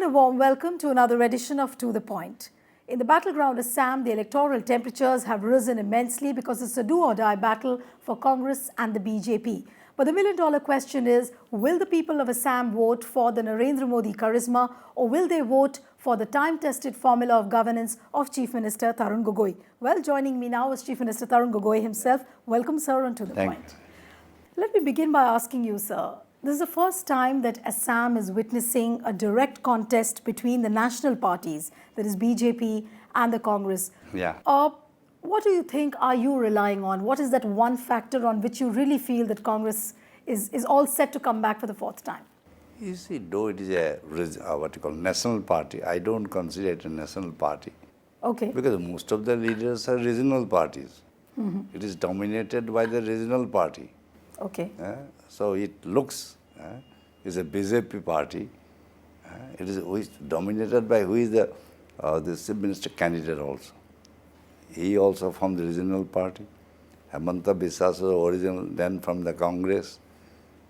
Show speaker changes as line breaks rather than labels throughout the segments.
a warm welcome to another edition of To The Point. In the battleground Assam, the electoral temperatures have risen immensely because it's a do-or-die battle for Congress and the BJP. But the million-dollar question is, will the people of Assam vote for the Narendra Modi charisma, or will they vote for the time-tested formula of governance of Chief Minister Tarun Gogoi? Well, joining me now is Chief Minister Tarun Gogoi himself. Welcome, sir, on To The Point. Let me begin by asking you, sir, this is the first time that Assam is witnessing a direct contest between the national parties, that is BJP and the Congress.
Yeah.
What do you think are you relying on? What is that one factor on which you really feel that Congress is all set to come back for the fourth time?
You see, though it is a what you call national party, I don't consider it a national party.
Okay.
Because most of the leaders are regional parties. It is dominated by the regional party.
Okay.
So it looks is a BJP party. It is dominated by who is the Chief Minister candidate also. He also from the regional party. Hemanta Biswas was original, then from the Congress,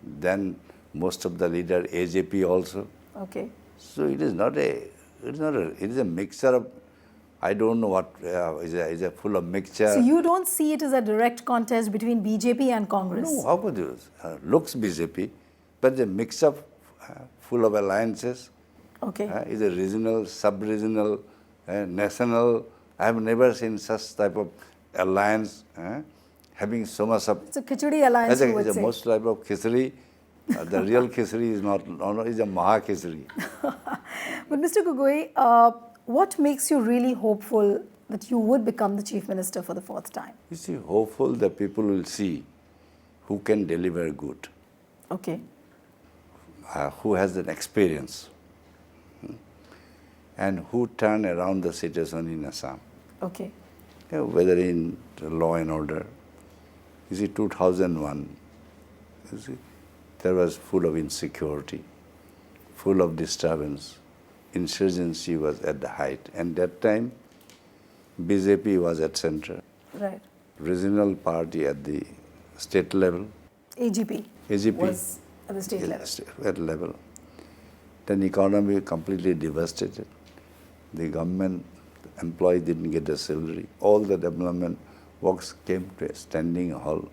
then most of the leader AJP also.
Okay.
So it is a mixture of, I don't know what is a full of mixture.
So you don't see it as a direct contest between BJP and Congress?
No, how about this? Looks BJP, but the mix of full of alliances.
Okay.
Is a regional, sub-regional, national. I have never seen such type of alliance having so much of.
It's a khichdi alliance, you would
It's
say.
a most type of khichdi. The real khichdi is not, is a maha khichdi.
But Mr. Gogoi, what makes you really hopeful that you would become the Chief Minister for the fourth time?
You see, hopeful the people will see who can deliver good,
Okay.
who has an experience, and who turn around the situation in Assam.
Okay.
Whether in law and order. You see, 2001, you see, there was full of insecurity, full of disturbance. Insurgency was at the height. And that time, BJP was at center.
Right.
Regional party at the state level.
AGP was at the state level.
At level. Then economy completely devastated. The government employee didn't get a salary. All the development works came to a standing halt.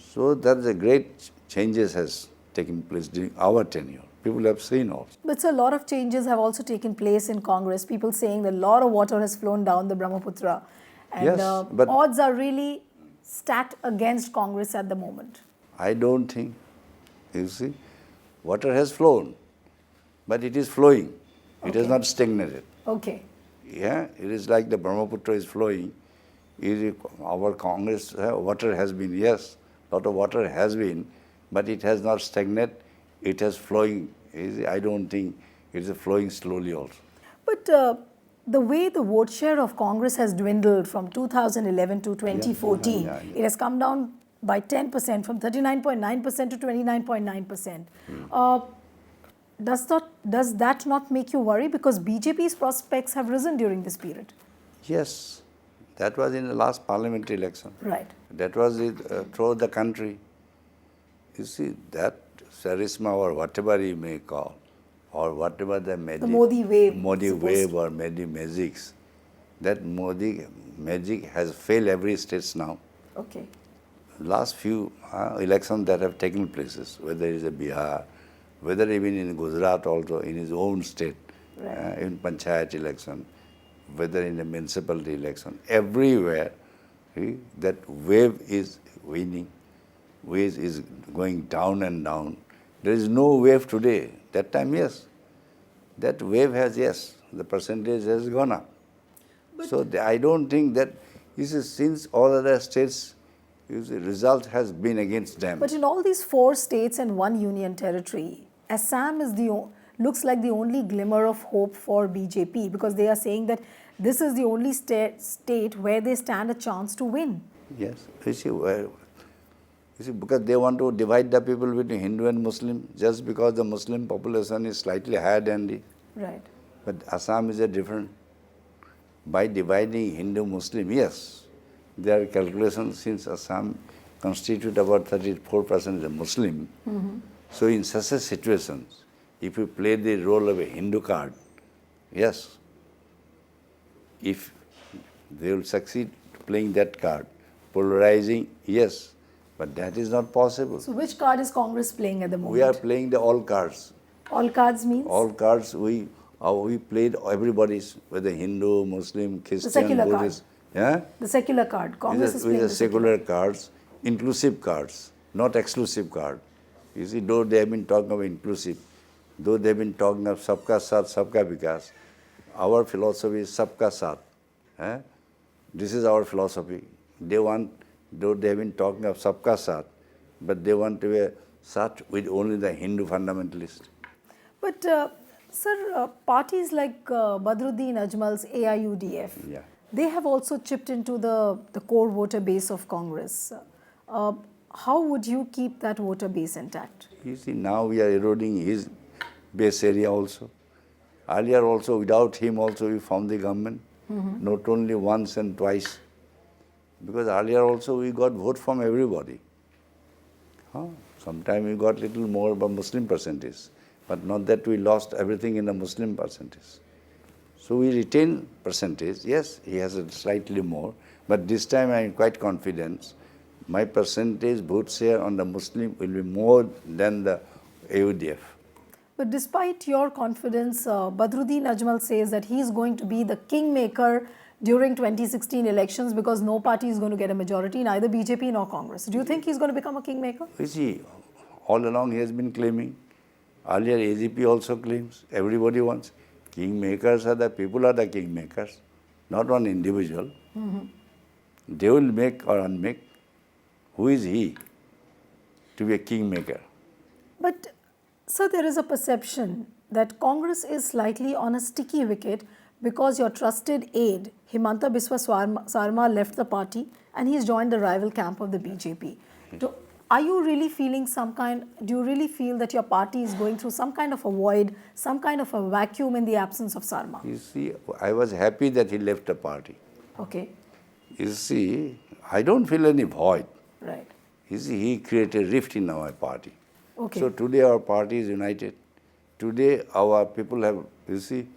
So that's a great changes has taken place during our tenure. People have seen also.
But a lot of changes have also taken place in Congress. People saying that a lot of water has flown down the Brahmaputra. And
Yes, but
odds are really stacked against Congress at the moment.
I don't think, you see, water has flown, but it is flowing. It has not stagnated.
Okay.
Yeah, it is like the Brahmaputra is flowing. Our Congress, water has been, yes, lot of water has been, but it has not stagnated. It has flowing. I don't think it is flowing slowly also.
But the way the vote share of Congress has dwindled from 2011 to 2014, it has come down by 10%, from 39.9% to 29.9%. Does that not make you worry? Because BJP's prospects have risen during this period.
Yes, that was in the last parliamentary election.
Right.
That was throughout the country. You see, that charisma or whatever you may call, or whatever the magic.
The Modi wave.
Modi wave or Modi magics. That Modi magic has failed every state now.
Okay.
Last few elections that have taken places, whether it is a Bihar, whether even in Gujarat also, in his own state,
Right.
in Panchayat election, whether in the municipality election, everywhere, that wave is winning. Wave is going down and down. There is no wave today. That time, yes. That wave has, yes, the percentage has gone up. So I don't think that, since all other states, result has been against them.
But in all these 4 states and 1 union territory, Assam is looks like the only glimmer of hope for BJP, because they are saying that this is the only state where they stand a chance to win.
Yes. You see, because they want to divide the people between Hindu and Muslim, just because the Muslim population is slightly higher than the.
Right.
But Assam is a different. By dividing Hindu-Muslim, yes, there are calculations since Assam constitute about 34% is a Muslim. So in such a situation, if you play the role of a Hindu card, yes, if they will succeed playing that card, polarizing, yes, but that is not possible.
So which card is Congress playing at the moment?
We are playing the all cards.
All cards means?
All cards, we played everybody's, whether Hindu, Muslim, Christian,
secular card.
Buddhist. Yeah?
The secular card. Congress is playing
With
the
the secular cards, inclusive cards, not exclusive card. You see, though they have been talking of inclusive, though they have been talking of sabka saath, sabka vikas, our philosophy is sabka saath. Eh? This is our philosophy. They want, though they have been talking of sabka saath, but they want to be a saath with only the Hindu fundamentalist.
But, sir, parties like Badruddin Ajmal's AIUDF,
Yeah.
they have also chipped into the core voter base of Congress. How would you keep that voter base intact?
You see, now we are eroding his base area also. Earlier also, without him also, we formed the government, not only once and twice. Because earlier also, we got vote from everybody. Sometimes we got little more about Muslim percentage, but not that we lost everything in the Muslim percentage. So we retain percentage. Yes, he has a slightly more, but this time I am quite confident. My percentage vote share on the Muslim will be more than the AUDF.
But despite your confidence, Badruddin Ajmal says that he is going to be the kingmaker during 2016 elections because no party is going to get a majority, neither BJP nor Congress. Do you think he's going to become a kingmaker?
You see, all along he has been claiming. Earlier AGP also claims. Everybody wants. Kingmakers are the people are the kingmakers, not one individual. They will make or unmake. Who is he to be a kingmaker?
But, sir, there is a perception that Congress is slightly on a sticky wicket because your trusted aide, Himanta Biswa Sarma, left the party and he's joined the rival camp of the BJP. Are you really feeling do you really feel that your party is going through some kind of a void, some kind of a vacuum in the absence of Sarma?
You see, I was happy that he left the party.
Okay.
You see, I don't feel any void.
Right.
You see, he created a rift in our party.
Okay.
So today our party is united. Today our people have, you see,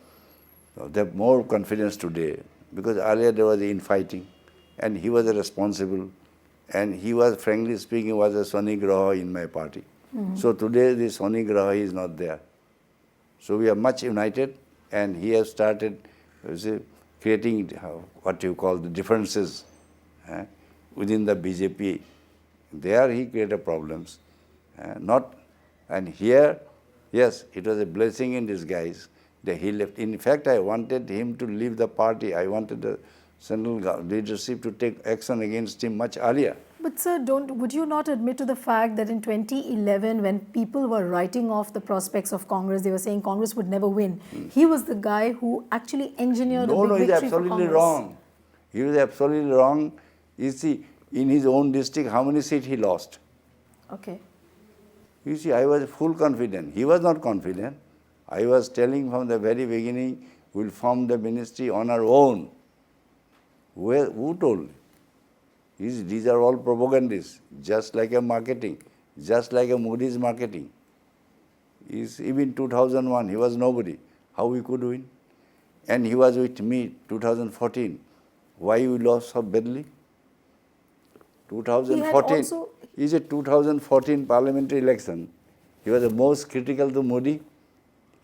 they have more confidence today because earlier there was infighting and he was responsible and he was, frankly speaking, was a Swani Graha in my party. So today the Swani Graha is not there. So we are much united and he has started, you see, creating what you call the differences within the BJP. There he created problems. And here, yes, it was a blessing in disguise that he left. In fact, I wanted him to leave the party. I wanted the central leadership to take action against him much earlier.
But sir, would you not admit to the fact that in 2011, when people were writing off the prospects of Congress, they were saying Congress would never win. He was the guy who actually engineered a big victory for Congress.
No, he's absolutely wrong. He was absolutely wrong. You see, in his own district, how many seats he lost?
Okay.
You see, I was full confident. He was not confident. I was telling from the very beginning, we'll form the ministry on our own. Who told? These are all propagandists, just like a marketing, just like a Moody's marketing. Even 2001, he was nobody. How we could win? And he was with me 2014. Why we lost so badly? 2014 is a 2014 parliamentary election. He was the most critical to Modi.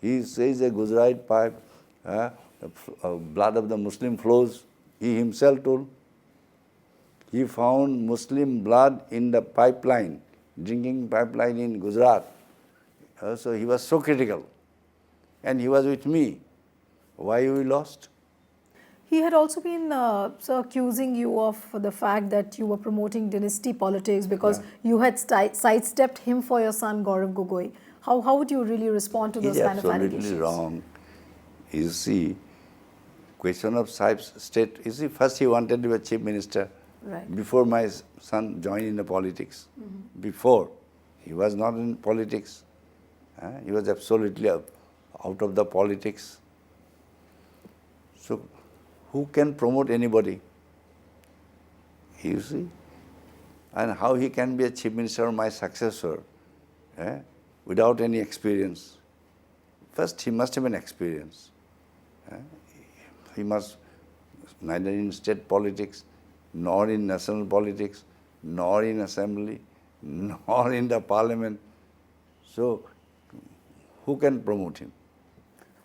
He says a Gujarat pipe, blood of the Muslim flows. He himself told. He found Muslim blood in the pipeline, drinking pipeline in Gujarat. So he was so critical. And he was with me. Why we lost?
He had also been accusing you of the fact that you were promoting dynasty politics because you had sidestepped him for your son Tarun Gogoi. How would you really respond to those kind of allegations?
He's absolutely wrong. You see, question of state, you see, first he wanted to be a chief minister.
Right.
Before my son joined in the politics. Before, he was not in politics. He was absolutely out of the politics. So, who can promote anybody? You see? And how he can be a chief minister or my successor without any experience? First, he must have an experience. He must, neither in state politics, nor in national politics, nor in assembly, nor in the parliament. So, who can promote him?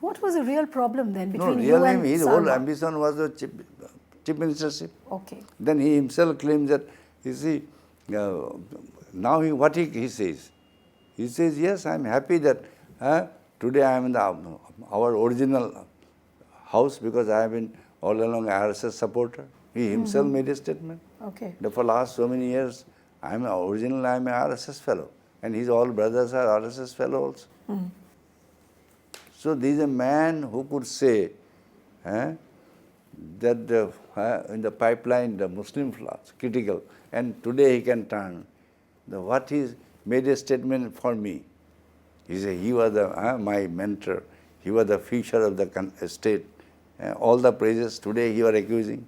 What was the real problem then
No,
between you and
his whole
Sarma?
ambition was the chief ministership.
Okay.
Then he himself claims that, you see, now what he says? He says, yes, I am happy that today I am in our original house because I have been all along RSS supporter. He himself made a statement.
Okay.
That for last so many years, I am an RSS fellow. And his all brothers are RSS fellows also. So there is a man who could say that in the pipeline, the Muslim flaws, critical, and today he can turn. What he made a statement for me. He said he was my mentor. He was the future of the state. All the praises today he was accusing.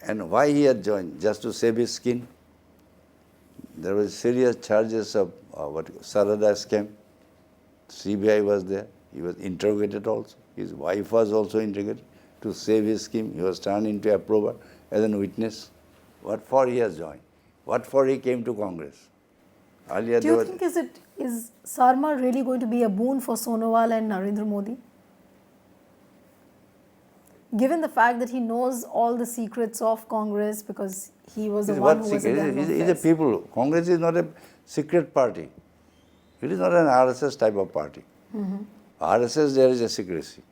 And why he had joined? Just to save his skin. There were serious charges of Sarada scam. CBI was there. He was interrogated also. His wife was also interrogated. To save his skin, he was turned into approver as a witness. What for he has joined? What for he came to Congress? Earlier
Do you think is Sarma really going to be a boon for Sonowal and Narendra Modi? Given the fact that he knows all the secrets of Congress because he was the one who was in the
He's a people. Congress is not a secret party. It is not an RSS type of party. RSS, there is a secrecy.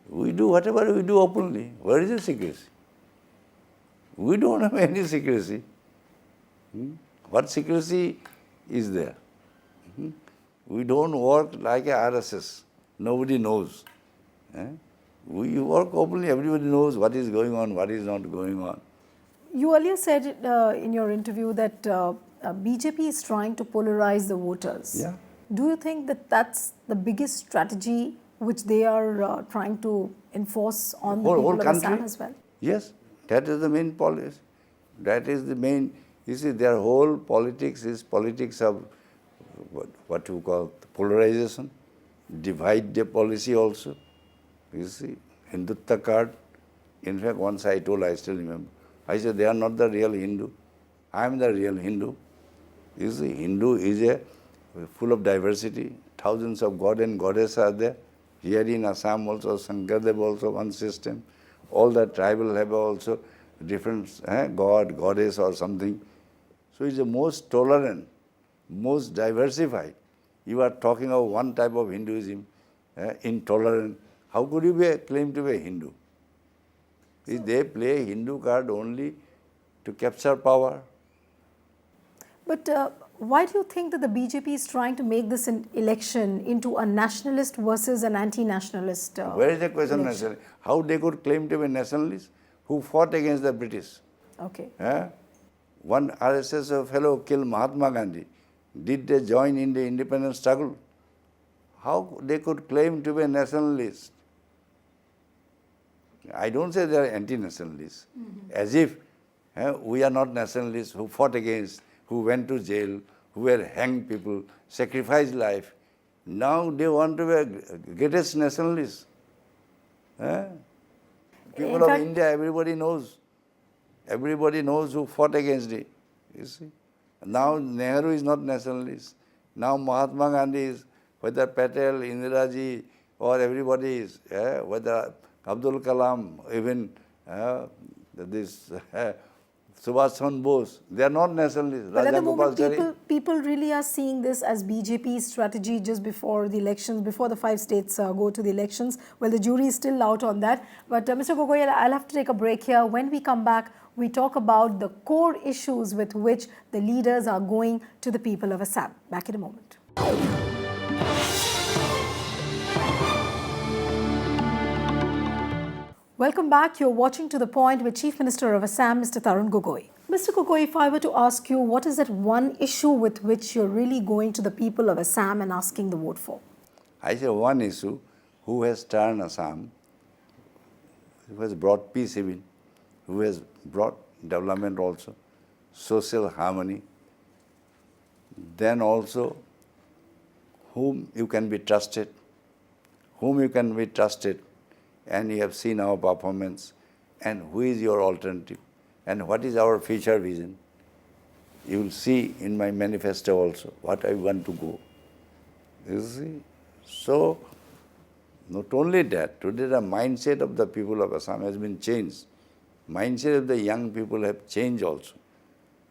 We do whatever we do openly. Where is the secrecy? We don't have any secrecy. What secrecy is there? We don't work like a RSS. Nobody knows. We work openly. Everybody knows what is going on, what is not going on.
You earlier said in your interview that BJP is trying to polarize the voters.
Yeah.
Do you think that that's the biggest strategy which they are trying to enforce on the people of Assam as well?
Yes, that is the main policy. That is the main, you see, their whole politics is politics of what you call polarization, divide the policy also. You see, Hindutva card, in fact, once I told, I still remember, I said, they are not the real Hindu. I am the real Hindu. You see, Hindu is full of diversity. Thousands of god and goddess are there. Here in Assam also, Sankardev also one system. All the tribal have also different god, goddess or something. So it's the most tolerant, most diversified. You are talking of one type of Hinduism, intolerant. How could you claim to be a Hindu? They play Hindu card only to capture power.
But why do you think that the BJP is trying to make this election into a nationalist versus an anti-nationalist
Where is the question of nationalist? How they could claim to be nationalists who fought against the British?
Okay.
One RSS fellow killed Mahatma Gandhi. Did they join in the independence struggle? How they could claim to be nationalists? I don't say they are anti-nationalists. As if we are not nationalists who fought against, who went to jail, who were hanged people, sacrificed life. Now they want to be greatest nationalists. People of India, everybody knows. Everybody knows who fought against it. You see. Now Nehru is not nationalist. Now Mahatma Gandhi is, whether Patel, Indiraji, or everybody is, whether Abdul Kalam, even this Subhash Chandra Bose, they are not nationalists.
But at the moment, people really are seeing this as BJP's strategy just before the elections, before the 5 states go to the elections. Well, the jury is still out on that. But Mr. Gogoi, I'll have to take a break here. When we come back, we talk about the core issues with which the leaders are going to the people of Assam. Back in a moment. Welcome back. You're watching To The Point with Chief Minister of Assam, Mr. Tarun Gogoi. Mr. Gogoi, if I were to ask you, what is that one issue with which you're really going to the people of Assam and asking the vote for?
I say one issue, who has turned Assam, who has brought peace even, who has brought development also, social harmony, then also whom you can be trusted, whom you can be trusted, and you have seen our performance, and who is your alternative, and what is our future vision. You will see in my manifesto also what I want to go. You see? So, not only that, today the mindset of the people of Assam has been changed. Mindset of the young people have changed also.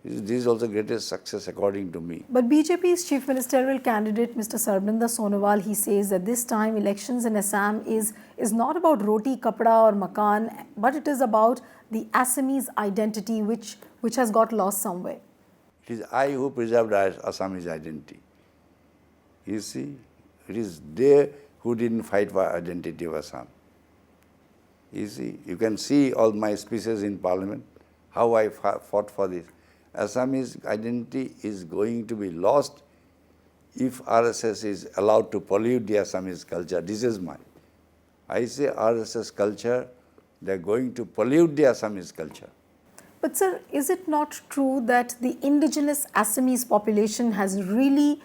This is also greatest success according to me.
But BJP's chief ministerial candidate, Mr. Sarbinder Sonowal, he says that this time elections in Assam is not about roti, kapda or makan, but it is about the Assamese identity which has got lost somewhere.
It is I who preserved Assamese identity. You see, it is they who didn't fight for identity of Assam. You see, you can see all my speeches in Parliament, how I fought for this. Assamese identity is going to be lost if RSS is allowed to pollute the Assamese culture. This is my. I say RSS culture, they are going to pollute the Assamese culture.
But sir, is it not true that the indigenous Assamese population has really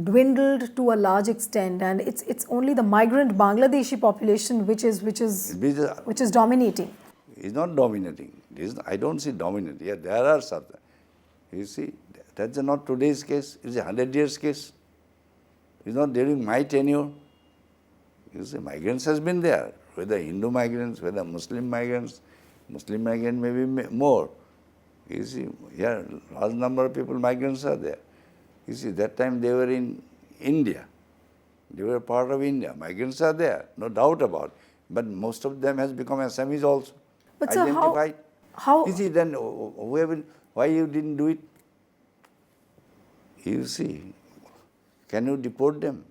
dwindled to a large extent, and it's only the migrant Bangladeshi population which is dominating?
It's not dominating. I don't see dominating. Yeah, there are some. You see, that's not today's case. It's a 100 years case. It's not during my tenure. You see, migrants has been there. Whether Hindu migrants, whether Muslim migrants may be more. You see, yeah, large number of people, migrants are there. You see, that time they were in India. They were part of India. Migrants are there, no doubt about it. But most of them has become Assamese also.
But sir,
identified.
how?
You see, then why you didn't do it? You see, can you deport them?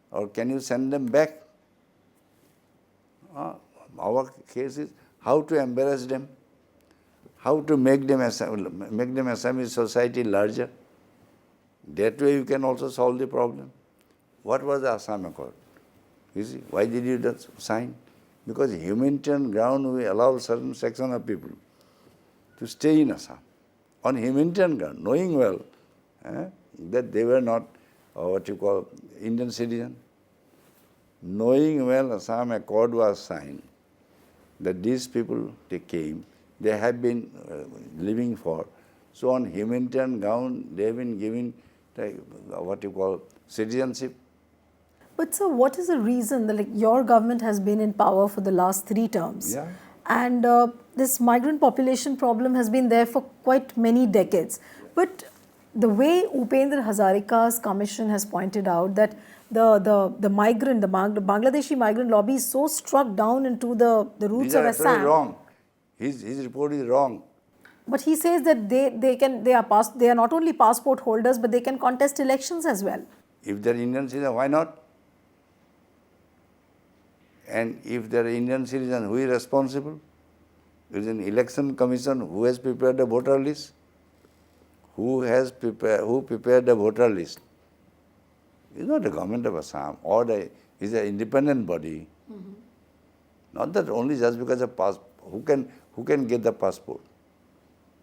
Or can you send them back? Our case is how to embarrass them, how to make them Assamese society larger. That way you can also solve the problem. What was the Assam Accord? You see, why did you not sign? Because humanitarian ground we allow certain section of people to stay in Assam on humanitarian ground, knowing well that they were not Indian citizen. Knowing well Assam Accord was signed, that these people, they came, they have been living for. So on humanitarian ground, they have been given citizenship.
But sir, what is the reason that your government has been in power for the last 3 terms?
Yeah.
And this migrant population problem has been there for quite many decades. But the way Upendra Hazarika's commission has pointed out that the Bangladeshi migrant lobby is so struck down into the roots of
These are
Assam.
wrong. His report is wrong.
But he says that they are not only passport holders, but they can contest elections as well.
If they're Indian citizen, why not? And if they're Indian citizen, who is responsible? It is an election commission who has prepared the voter list. Who prepared the voter list? It's not the government of Assam or it's an independent body. Mm-hmm. Not that only just because of passport. Who can get the passport?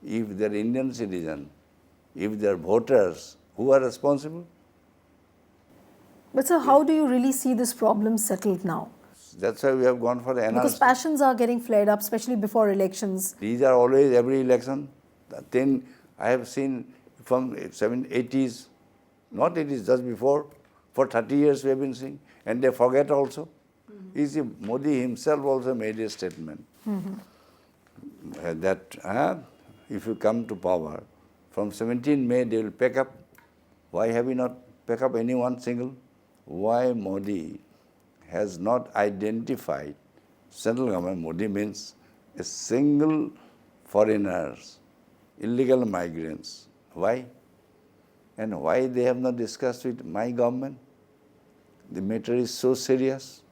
If they're Indian citizen, if they're voters, who are responsible?
But sir, how do you really see this problem settled now?
That's why we have gone for the NRC.
Because passions are getting flared up, especially before elections.
These are always every election. Then I have seen from 80s, not 80s, just before, for 30 years we have been seeing. And they forget also. Mm-hmm. You see, Modi himself also made a statement that if you come to power, from 17 May they will pack up. Why have we not packed up anyone single? Why Modi has not identified central government? Modi means a single foreigners, illegal migrants. Why? And why they have not discussed with my government? The matter is so serious.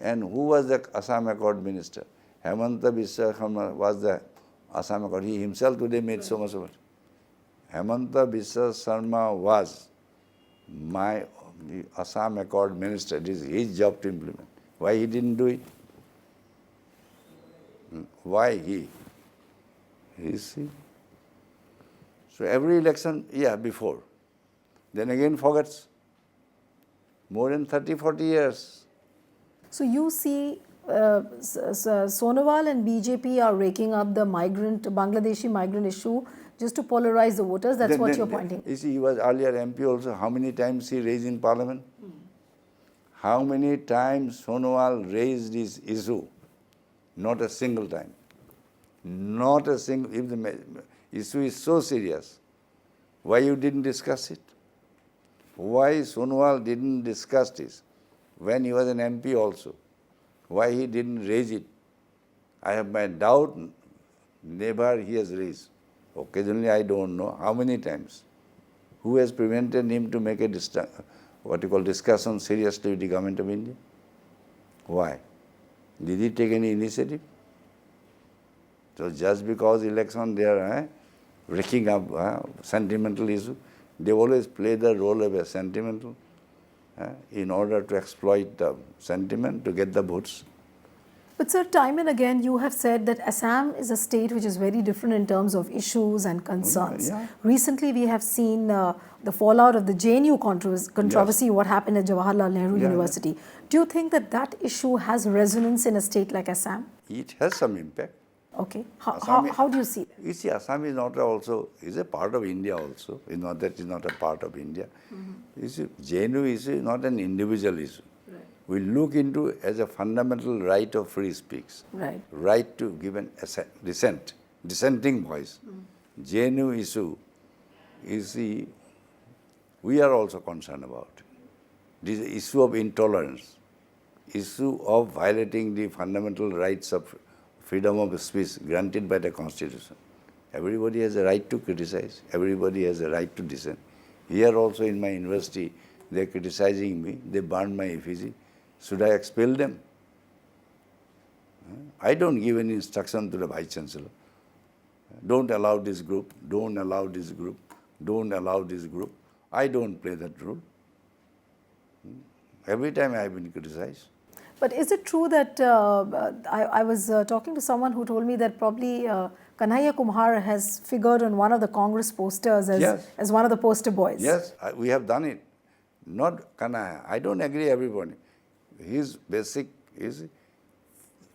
And who was the Assam Accord minister? Hemanta Biswa Sarma was the Assam Accord. He himself today made so much of it. Hemanta Biswa Sarma was the Assam Accord minister. It is his job to implement. Why he didn't do it? Why he? You see? So every election, before. Then again forgets. More than 30, 40 years.
So you see Sonowal and BJP are raking up the Bangladeshi migrant issue just to polarize the voters. That's what you're pointing.
You see, he was earlier MP also. How many times he raised in Parliament? How many times Sonowal raised this issue? Not a single time. Not a single. If the issue is so serious, why you didn't discuss it? Why Sonowal didn't discuss this when he was an MP also? Why he didn't raise it? I have my doubt. Never he has raised. Occasionally I don't know how many times. Who has prevented him to make a discussion seriously with the government of India? Why? Did he take any initiative? So just because election they are raking up sentimental issue, they always play the role of a sentimental in order to exploit the sentiment to get the votes.
But sir, time and again you have said that Assam is a state which is very different in terms of issues and concerns.
Yeah.
Recently we have seen the fallout of the JNU controversy,
Yes.
what happened at Jawaharlal Nehru
Yeah.
University. Do you think that that issue has resonance in a state like Assam?
It has some impact.
Okay.
Assam
How do you see that?
You see, Assam is not also, is a part of India also. It's not that it's not a part of India. You see, JNU issue is not an individual issue.
Right.
We look into as a fundamental right of free speech.
Right.
Right to give an dissenting voice. JNU issue is we are also concerned about. This issue of intolerance, issue of violating the fundamental rights of freedom of speech granted by the Constitution. Everybody has a right to criticize. Everybody has a right to dissent. Here also in my university, they are criticizing me. They burned my effigy. Should I expel them? I don't give any instruction to the Vice Chancellor. Don't allow this group. Don't allow this group. Don't allow this group. I don't play that role. Every time I have been criticized.
But is it true that I was talking to someone who told me that probably Kanhaiya Kumhar has figured on one of the Congress posters
Yes.
as one of the poster boys?
Yes, we have done it. Not Kanhaiya. I don't agree everybody. His basic is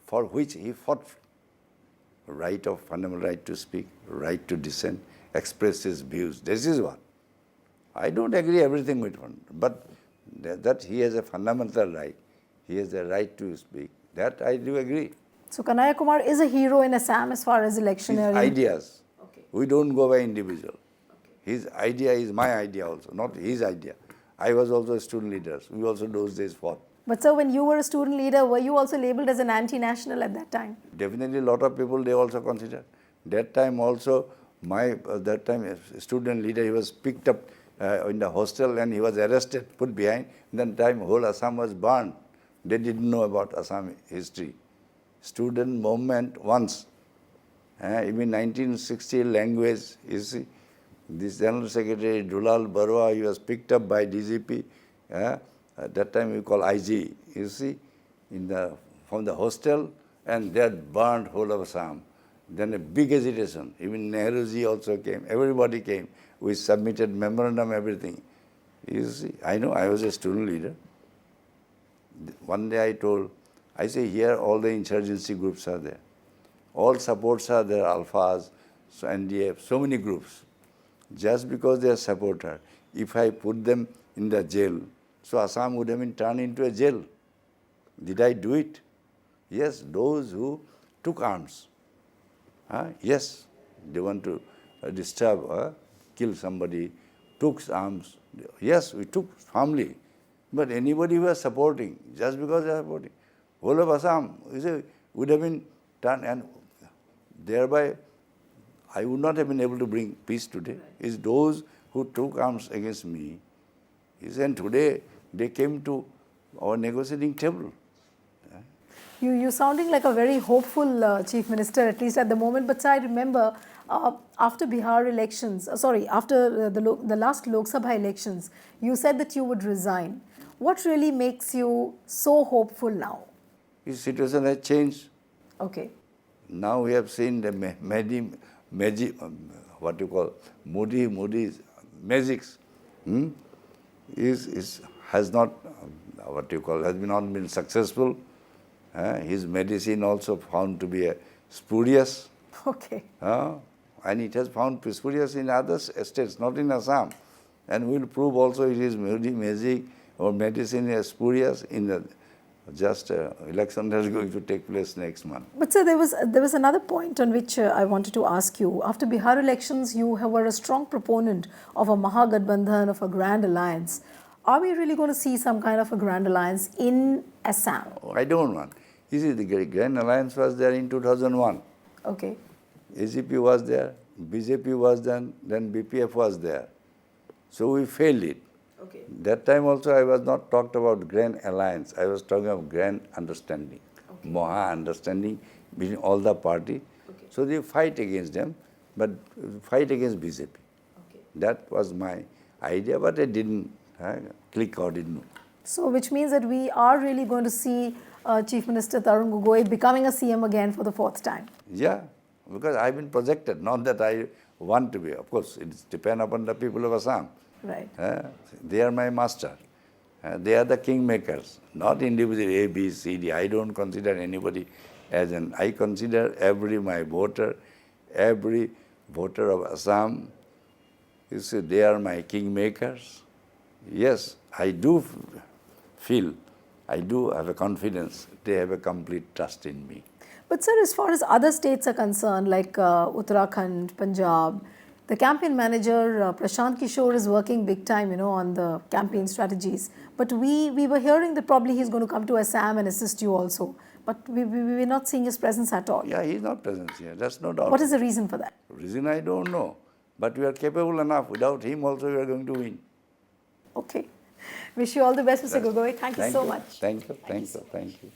for which he fought. Right of fundamental right to speak, right to dissent, express his views. This is one. I don't agree everything with one, but that he has a fundamental right. He has a right to speak. That I do agree.
So Kanhaiya Kumar is a hero in Assam as far as electioneering.
His ideas.
Okay.
We don't go by individual.
Okay.
His idea is my idea also, not his idea. I was also a student leader. We also those days fought.
But sir, when you were a student leader, were you also labelled as an anti-national at that time?
Definitely a lot of people they also considered. That time also, that time a student leader, he was picked up in the hostel and he was arrested, put behind. That time whole Assam was burned. They didn't know about Assam history. Student movement once, even 1960 language, you see, this General Secretary Dulal Barua, he was picked up by DGP, at that time we call IG, you see, from the hostel, and they had burned whole of Assam. Then a big agitation, even Nehruji also came, everybody came. We submitted memorandum, everything. You see, I know I was a student leader. One day I told, I say here all the insurgency groups are there. All supports are there, Alphas, so NDF, so many groups. Just because they are supporter, if I put them in the jail, so Assam would have been turned into a jail. Did I do it? Yes, those who took arms. Yes, they want to disturb, kill somebody, took arms. Yes, we took firmly. But anybody who was supporting, just because they are supporting, whole of Assam would have been turned, and thereby I would not have been able to bring peace today. It's those who took arms against me. And today they came to our negotiating table.
You're sounding like a very hopeful Chief Minister, at least at the moment. But sir, I remember after Bihar elections, after the last Lok Sabha elections, you said that you would resign. What really makes you so hopeful now?
The situation has changed.
Okay.
Now we have seen the Moody's magics. has not, has not been successful. His medicine also found to be spurious.
Okay.
And it has found spurious in other states, not in Assam. And we'll prove also it is magic or medicine is spurious in the election that is going to take place next month.
But sir, there was another point on which I wanted to ask you. After Bihar elections, you were a strong proponent of a Mahagathbandhan, of a grand alliance. Are we really going to see some kind of a grand alliance in Assam?
I don't want. You see, the grand alliance was there in 2001.
Okay.
AGP was there, BJP was then BPF was there. So we failed it.
Okay.
That time also I was not talked about grand alliance. I was talking of grand understanding, Maha understanding between all the party.
Okay.
So they fight against them, but fight against BJP.
Okay.
That was my idea, but it didn't click or didn't.
So which means that we are really going to see Chief Minister Tarun Gogoi becoming a CM again for the 4th time.
Yeah, because I've been projected, not that I want to be. Of course, it depends upon the people of Assam.
Right.
They are my master. They are the kingmakers, not individual A, B, C, D. I don't consider anybody as an... I consider every voter of Assam, you see, they are my kingmakers. Yes, I do feel, I do have a confidence. They have a complete trust in me.
But sir, as far as other states are concerned, like Uttarakhand, Punjab, the campaign manager, Prashant Kishore, is working big time, on the campaign strategies. But we were hearing that probably he's going to come to Assam and assist you also. But we're not seeing his presence at all.
Yeah, he's not present here. That's no doubt.
What is the reason for that?
Reason I don't know. But we are capable enough. Without him also we are going to win.
Okay. Wish you all the best, Mr. Gogoi. Thank you so much.
Thank you.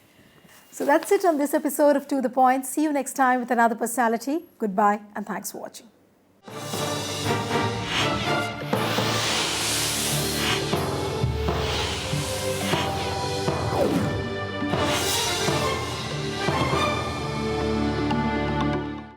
So that's it on this episode of To The Point. See you next time with another personality. Goodbye and thanks for watching.